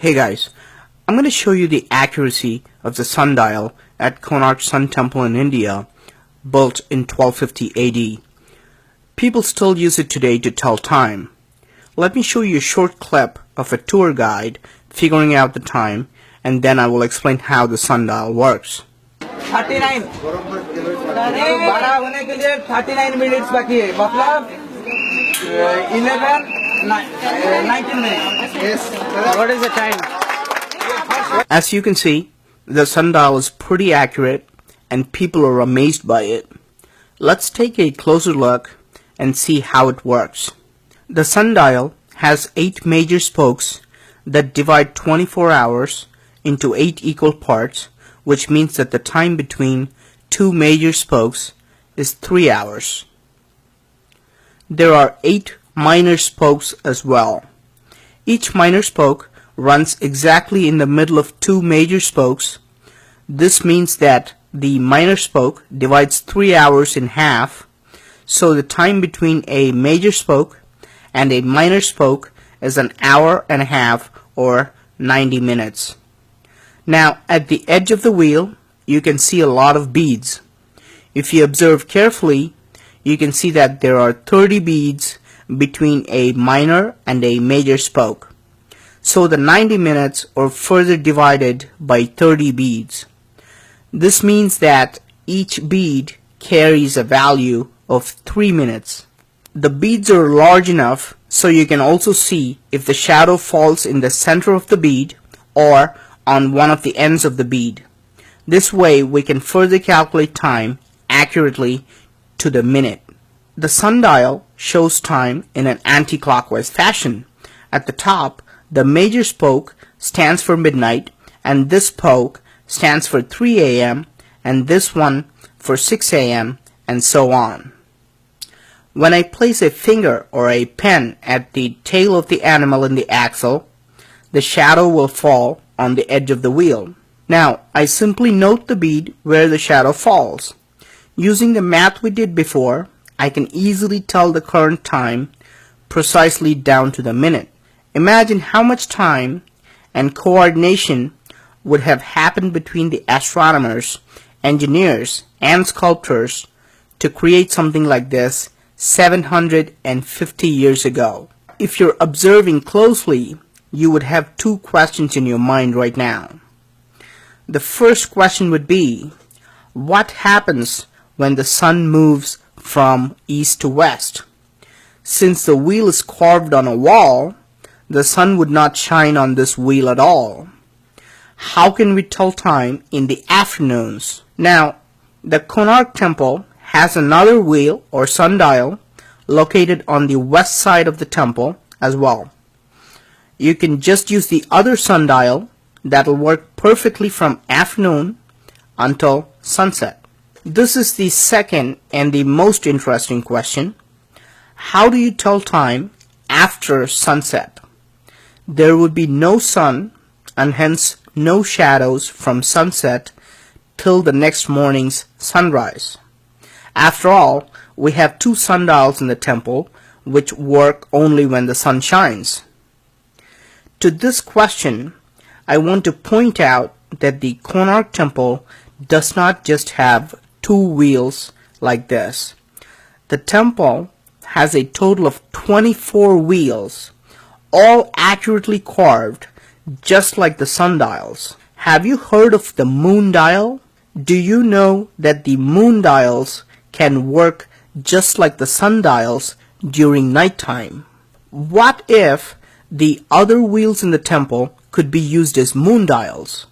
Hey guys, I'm going to show you the accuracy of the sundial at Konark Sun Temple in India, built in 1250 AD. People still use it today to tell time. Let me show you a short clip of a tour guide figuring out the time, and then I will explain how the sundial works. 39 12 होने के लिए 39 minutes बाकी है मतलब 19 minutes. Yes. What is the time? As you can see, the sundial is pretty accurate and people are amazed by it. Let's take a closer look and see how it works. The sundial has 8 major spokes that divide 24 hours into 8 equal parts, which means that the time between 2 major spokes is 3 hours. There are 8 minor spokes as well. Each minor spoke runs exactly in the middle of 2 major spokes. This means that the minor spoke divides 3 hours in half, so the time between a major spoke and a minor spoke is an hour and a half or 90 minutes. Now, at the edge of the wheel, you can see a lot of beads. If you observe carefully, you can see that there are 30 beads between a minor and a major spoke. So the 90 minutes are further divided by 30 beads. This means that each bead carries a value of 3 minutes. The beads are large enough so you can also see if the shadow falls in the center of the bead or on one of the ends of the bead. This way we can further calculate time accurately to the minute. The sundial shows time in an anti-clockwise fashion. At the top, the major spoke stands for midnight, and this spoke stands for 3 a.m., and this one for 6 a.m., and so on. When I place a finger or a pen at the tail of the animal in the axle, the shadow will fall on the edge of the wheel. Now, I simply note the bead where the shadow falls. Using the math we did before, I can easily tell the current time precisely down to the minute. Imagine how much time and coordination would have happened between the astronomers, engineers, and sculptors to create something like this 750 years ago. If you're observing closely, you would have 2 questions in your mind right now. The first question would be, what happens when the sun moves from east to west? Since the wheel is carved on a wall, the sun would not shine on this wheel at all. How can we tell time in the afternoons? Now, the Konark temple has another wheel or sundial located on the west side of the temple as well. You can just use the other sundial that will work perfectly from afternoon until sunset. This is the second and the most interesting question. How do you tell time after sunset? There would be no sun and hence no shadows from sunset till the next morning's sunrise. After all, we have 2 sundials in the temple which work only when the sun shines. To this question, I want to point out that the Konark temple does not just have 2 wheels like this. The temple has a total of 24 wheels, all accurately carved, just like the sundials. Have you heard of the moon dial? Do you know that the moon dials can work just like the sundials during nighttime? What if the other wheels in the temple could be used as moon dials?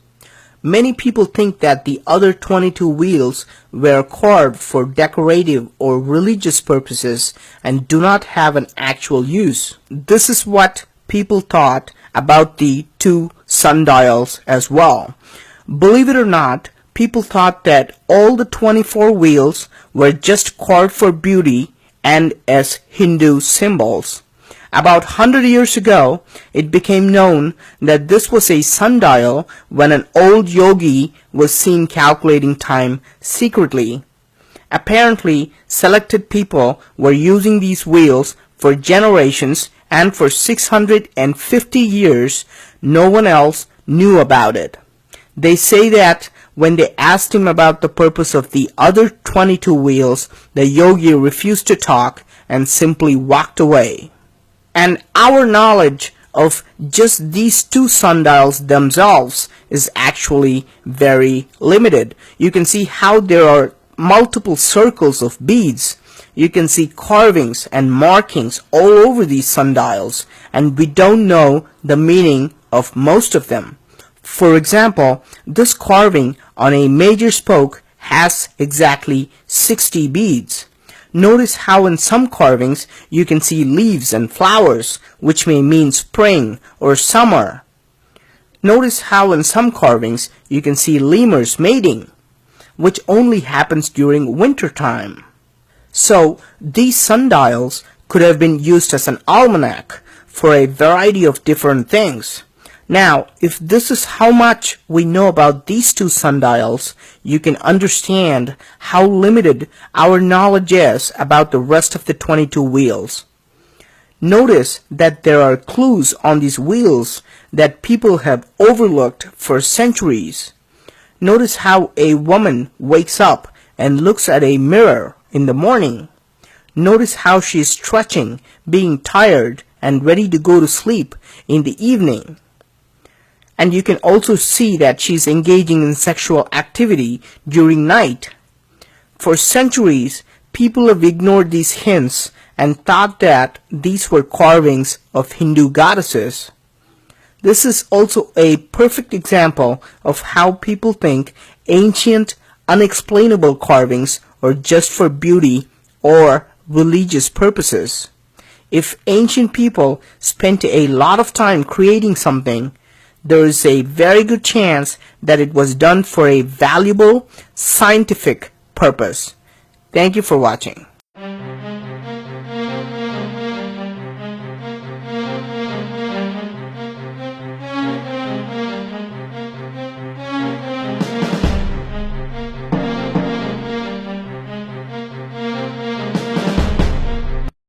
Many people think that the other 22 wheels were carved for decorative or religious purposes and do not have an actual use. This is what people thought about the 2 sundials as well. Believe it or not, people thought that all the 24 wheels were just carved for beauty and as Hindu symbols. About 100 years ago, it became known that this was a sundial when an old yogi was seen calculating time secretly. Apparently, selected people were using these wheels for generations and for 650 years no one else knew about it. They say that when they asked him about the purpose of the other 22 wheels, the yogi refused to talk and simply walked away. And our knowledge of just these two sundials themselves is actually very limited. You can see how there are multiple circles of beads. You can see carvings and markings all over these sundials, and we don't know the meaning of most of them. For example, this carving on a major spoke has exactly 60 beads. Notice how in some carvings you can see leaves and flowers, which may mean spring or summer. Notice how in some carvings you can see lemurs mating, which only happens during winter time. So these sundials could have been used as an almanac for a variety of different things. Now, if this is how much we know about these two sundials, you can understand how limited our knowledge is about the rest of the 22 wheels. Notice that there are clues on these wheels that people have overlooked for centuries. Notice how a woman wakes up and looks at a mirror in the morning. Notice how she is stretching, being tired and ready to go to sleep in the evening. And you can also see that she's engaging in sexual activity during night. For centuries, people have ignored these hints and thought that these were carvings of Hindu goddesses. This is also a perfect example of how people think ancient, unexplainable carvings are just for beauty or religious purposes. If ancient people spent a lot of time creating something, there is a very good chance that it was done for a valuable scientific purpose. Thank you for watching.